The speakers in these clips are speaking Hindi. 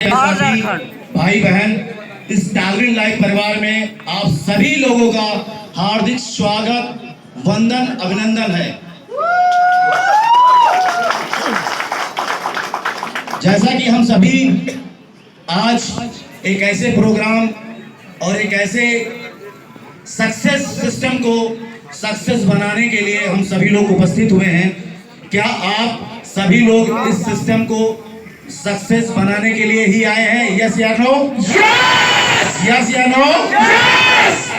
भाई बहन, इस टालविन लाइफ परिवार में आप सभी लोगों का हार्दिक स्वागत, वंदन, अभिनंदन है। जैसा कि हम सभी आज एक ऐसे प्रोग्राम और एक ऐसे सक्सेस सिस्टम को सक्सेस बनाने के लिए हम सभी लोग उपस्थित हुए हैं, क्या आप सभी लोग इस सिस्टम को सक्सेस बनाने के लिए ही आए हैं? यस या नो? यस! यस या नो? यस!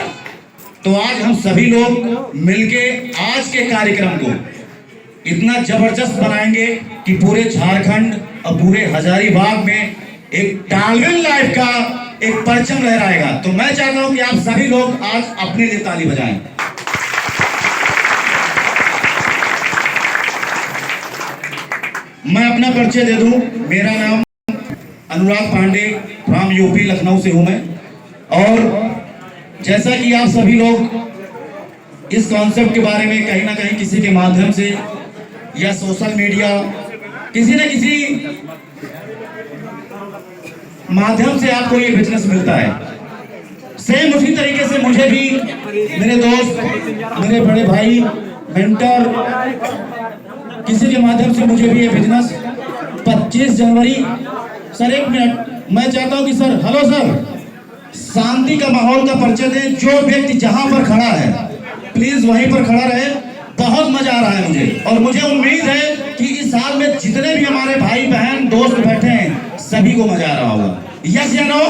तो आज हम सभी लोग मिलके आज के कार्यक्रम को इतना जबरदस्त बनाएंगे कि पूरे झारखंड और पूरे हजारीबाग में एक टालविन लाइफ का एक परचम लहराएगा। तो मैं चाहता हूं कि आप सभी लोग आज अपने लिए ताली बजाएं। मैं अपना परिचय दे दूं। मेरा नाम अनुराग पांडे, फ्रॉम यूपी, लखनऊ से हूं मैं। और जैसा कि आप सभी लोग इस कॉन्सेप्ट के बारे में कहीं ना कहीं किसी के माध्यम से या सोशल मीडिया किसी न किसी माध्यम से आपको ये बिजनेस मिलता है। सेम उसी तरीके से मुझे भी मेरे दोस्त, मेरे बड़े भाई, मेंटर, किसी के माध्यम से मुझे भी ये बिजनेस 25 जनवरी। सर एक मिनट, मैं चाहता हूं कि सर, हेलो सर, शांति का माहौल का परिचय दें। जो व्यक्ति जहां पर खड़ा है प्लीज वहीं पर खड़ा रहे। बहुत मजा आ रहा है मुझे, और मुझे उम्मीद है कि इस हाल में जितने भी हमारे भाई बहन दोस्त बैठे हैं सभी को मजा आ रहा होगा। यस या नो?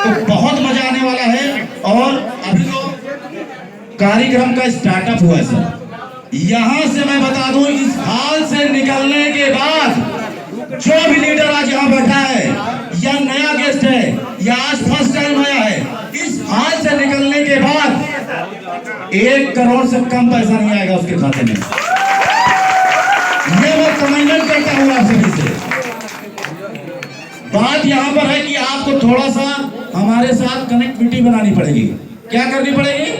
तो बहुत मजा आने वाला है। और अभी तो कार्यक्रम का स्टार्टअप हुआ है सर। यहां से मैं बता दूं, इस हाल से निकलने के बाद जो भी लीडर आज यहाँ बैठा है या नया गेस्ट है या आज फर्स्ट टाइम आया है, इस हाल से निकलने के बाद 1 करोड़ से कम पैसा नहीं आएगा उसके खाते में। ये मैं कमेंट करता हूँ आप सभी से। बात यहाँ पर है कि आपको थोड़ा सा हमारे साथ कनेक्टिविटी बनानी पड़ेगी। क्या करनी पड़ेगी?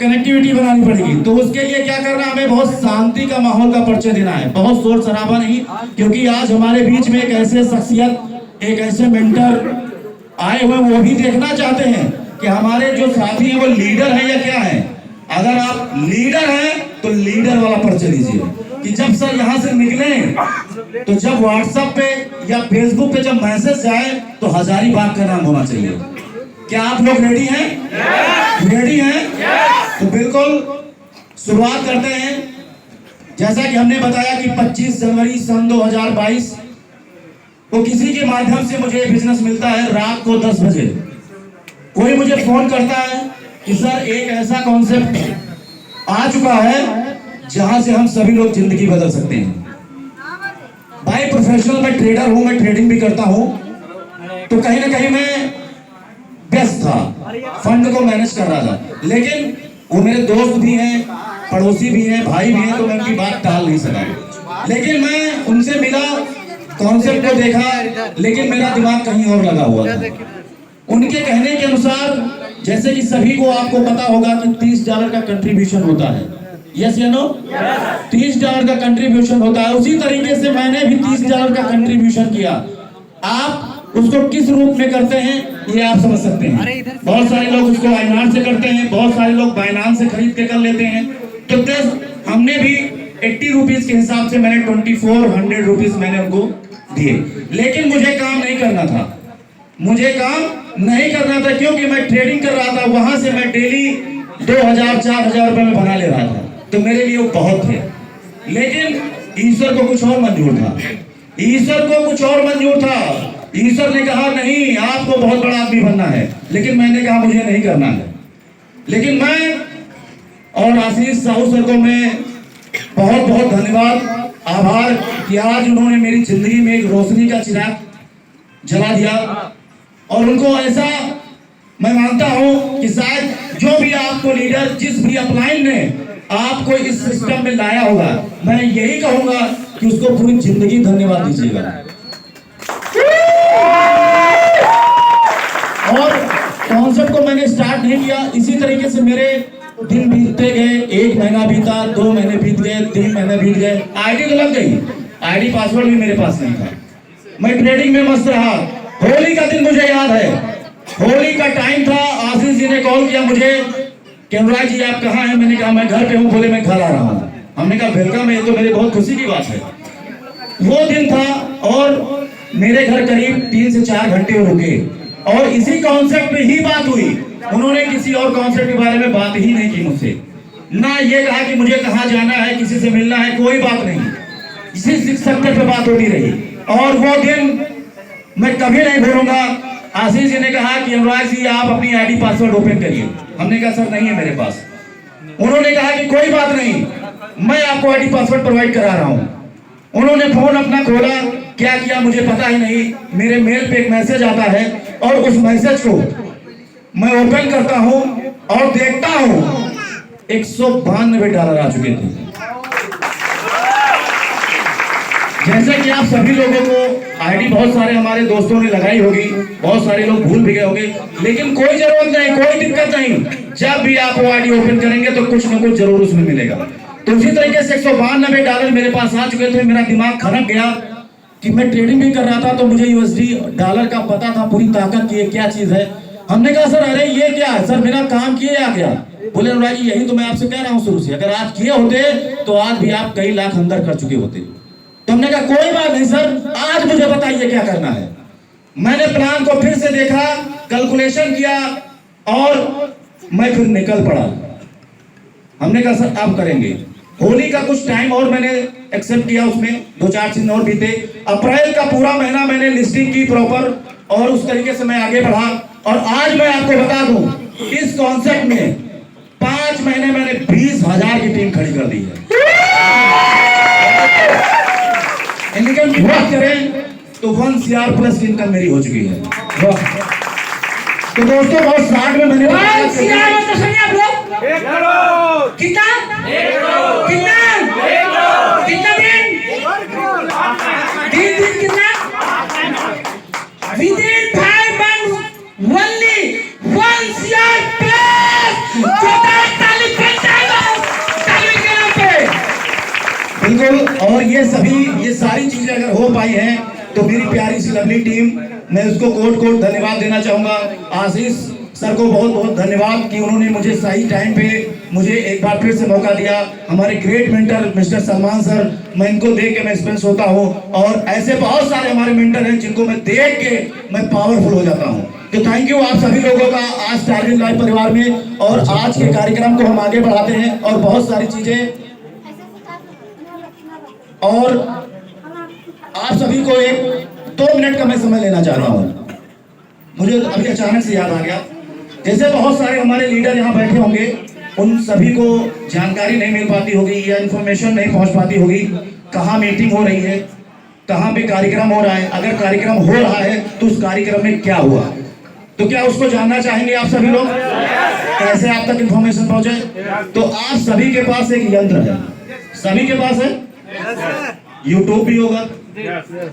कनेक्टिविटी बनानी पड़ेगी। तो उसके लिए क्या करना है, हमें बहुत शांति का माहौल का परिचय देना है, बहुत शोर शराबा नहीं। क्योंकि आज हमारे बीच में एक ऐसे शख्सियत, एक ऐसे मेंटर आए हुए, वो भी देखना चाहते हैं कि हमारे जो साथी हैं वो लीडर है या क्या है। अगर आप लीडर हैं तो लीडर वाला परिचय दीजिए कि जब सर यहाँ से निकले तो जब व्हाट्सएप पे या फेसबुक पे जब मैसेज जाए तो हजारीबाग का नाम होना चाहिए। क्या आप लोग रेडी हैं? रेडी हैं? तो बिल्कुल शुरुआत करते हैं। जैसा कि हमने बताया कि 25 जनवरी सन 2022 को किसी के माध्यम से मुझे बिजनेस मिलता है। रात को 10 बजे कोई मुझे फोन करता है कि सर एक ऐसा कॉन्सेप्ट आ चुका है जहां से हम सभी लोग जिंदगी बदल सकते हैं। भाई प्रोफेशनल मैं ट्रेडर हूं, मैं ट्रेडिंग भी करता हूं। तो कहीं ना कहीं मैं व्यस्त था, फंड को मैनेज कर रहा था। लेकिन वो मेरे दोस्त भी हैं, पड़ोसी भी हैं, भाई भी हैं, तो मैं उनकी बात टाल नहीं सका। लेकिन मैं उनसे मिला, कॉन्सेप्ट को देखा, लेकिन मेरा दिमाग कहीं और लगा हुआ था। उनके कहने के अनुसार, जैसे कि सभी को आपको पता होगा कि $30 का कंट्रीब्यूशन होता है। यस या नो? $30 का कंट्रीब्यूशन होता है। उसी तरीके से मैंने भी $30 का कंट्रीब्यूशन किया। आप उसको किस रूप में करते हैं ये आप समझ सकते हैं। बहुत सारे लोग उसको आइनार से करते हैं, बहुत सारे लोग बाइनांस से खरीद के कर लेते हैं। तो हमने भी 80 रुपीज के हिसाब से मैंने 2400 रुपीज मैंने उनको दिए। लेकिन मुझे काम नहीं करना था, मुझे काम नहीं करना था, क्योंकि मैं ट्रेडिंग कर रहा था। वहां से मैं डेली 2000-4000 रुपए में बना ले रहा था। तो मेरे लिए वो बहुत थे। लेकिन ईश्वर को कुछ और मंजूर था, ईश्वर को कुछ और मंजूर था। ईश्वर ने कहा नहीं, आपको बहुत बड़ा आदमी बनना है। लेकिन मैंने कहा मुझे नहीं करना है। लेकिन मैं और आशीष साहू सर को मैं बहुत बहुत धन्यवाद, आभार कि आज उन्होंने मेरी जिंदगी में एक रोशनी का चिराग जला दिया। और उनको ऐसा मैं मानता हूं कि शायद जो भी आपको लीडर, जिस भी अपलाइन ने आपको इस सिस्टम में लाया होगा, मैं यही कहूंगा कि उसको पूरी जिंदगी धन्यवाद दीजिएगा। और कॉन्सेप्ट को मैंने स्टार्ट नहीं किया, इसी तरीके से मेरे दिन बीतते गए। 1 महीना बीता, 2 महीने बीत गए, 3 महीने बीत गए। आईडी तो लग गई, आईडी पासवर्ड भी मेरे पास नहीं था। मैं ट्रेडिंग में मस्त रहा। होली का दिन मुझे याद है, होली का टाइम था, आशीष जी ने कॉल किया मुझे, अनुराग जी आप कहाँ हैं? मैंने कहा मैं घर पे हूँ। बोले मैं घर आ रहा हूँ। हमने कहा वेलकम है, तो मेरी बहुत खुशी की बात है। वो दिन था और मेरे घर करीब 3 से 4 घंटे रुके और इसी कॉन्सेप्ट पे ही बात हुई। उन्होंने किसी और कॉन्सेप्ट के बारे में बात ही नहीं की मुझसे, ना ये कहा कि मुझे कहाँ जाना है, किसी से मिलना है, कोई बात नहीं। इसी सेक्टर पे बात होती रही और वो दिन मैं कभी नहीं भूलूंगा। आशीष जी ने कहा कि अनुराग जी आप अपनी आईडी पासवर्ड ओपन करिए। हमने कहा सर नहीं है मेरे पास। उन्होंने कहा कि कोई बात नहीं, मैं आपको आईडी पासवर्ड प्रोवाइड करा रहा हूं। उन्होंने फोन अपना खोला, क्या किया मुझे पता ही नहीं। मेरे मेल पे एक मैसेज आता है और उस मैसेज को मैं ओपन करता हूं और देखता हूं $192 आ चुके थे। जैसे कि आप सभी लोगों को आईडी बहुत सारे हमारे दोस्तों ने लगाई होगी, बहुत सारे लोग भूल भी गए होंगे, लेकिन कोई जरूरत नहीं, कोई दिक्कत नहीं। जब भी आप वो आईडी ओपन करेंगे तो कुछ ना कुछ जरूर उसमें मिलेगा। तो उसी तरीके से $192 मेरे पास आ चुके थे। मेरा दिमाग खनक गया कि मैं ट्रेडिंग भी कर रहा था तो मुझे यूएसडी डॉलर का पता था पूरी ताकत की ये क्या चीज है। हमने कहा सर अरे ये क्या है? सर बिना काम किए आ गया। बोले अनुराग जी यही तो मैं आपसे कह रहा हूँ शुरू से, अगर आज किए होते तो आज भी आप कई लाख अंदर कर चुके होते। तो हमने कहा कोई बात नहीं सर, आज मुझे बताइए क्या करना है। मैंने प्लान को फिर से देखा, कैलकुलेशन किया और मैं फिर निकल पड़ा। हमने कहा सर आप करेंगे। होली का कुछ टाइम और मैंने एक्सेप्ट किया, उसमें 2-4 दिन और बीते। अप्रैल का पूरा महीना मैंने लिस्टिंग की प्रॉपर और उस तरीके से मैं आगे बढ़ा। और आज मैं आपको बता दूं इस कॉन्सेप्ट में 5 महीने मैंने 20,000 की टीम खड़ी कर दी है। इनकम की बात करें तो 1 CR प्लस की इनकम मेरी हो चुकी है। तो दोस्तों बहुत शार्ट में मैंने कितना कितना दिन कितना within 5 months only 1 CR plus। बिल्कुल। और ये सारी चीजें अगर हो पाई हैं तो मेरी प्यारी सी लवली टीम, मैं उसको कोट धन्यवाद देना चाहूंगा। आशीष सर को बहुत बहुत धन्यवाद कि उन्होंने मुझे सही टाइम पे मुझे एक बार फिर से मौका दिया। हमारे great mentor mister Salman sir, मैं इनको देख के मैं इंस्पिरेशन होता हूँ और ऐसे बहुत सारे हमारे मेंटर हैं जिनको मैं देख के मैं पावरफुल हो जाता हूँ। तो थैंक यू आप सभी लोगों का आज टारगेट लाइव परिवार में। और आज के कार्यक्रम को हम आगे बढ़ाते हैं और बहुत सारी चीजें, और आप सभी को एक 2 मिनट का मैं समय लेना चाहता हूँ। मुझे अभी अचानक से याद आ गया, जैसे बहुत सारे हमारे लीडर यहाँ बैठे होंगे, उन सभी को जानकारी नहीं मिल पाती होगी या इन्फॉर्मेशन नहीं पहुँच पाती होगी कहाँ मीटिंग हो रही है, कहाँ पे कार्यक्रम हो रहा है। अगर कार्यक्रम हो रहा है तो उस कार्यक्रम में क्या हुआ, तो क्या उसको जानना चाहेंगे आप सभी लोग? कैसे आप तक इन्फॉर्मेशन पहुँचे? तो आप सभी के पास एक यंत्र है, सभी के पास है, यूट्यूब भी होगा।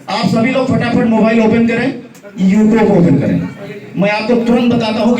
आप सभी लोग फटाफट मोबाइल ओपन करें, यूट्यूब ओपन करें। मैं आपको तुरंत बताता हूँ कि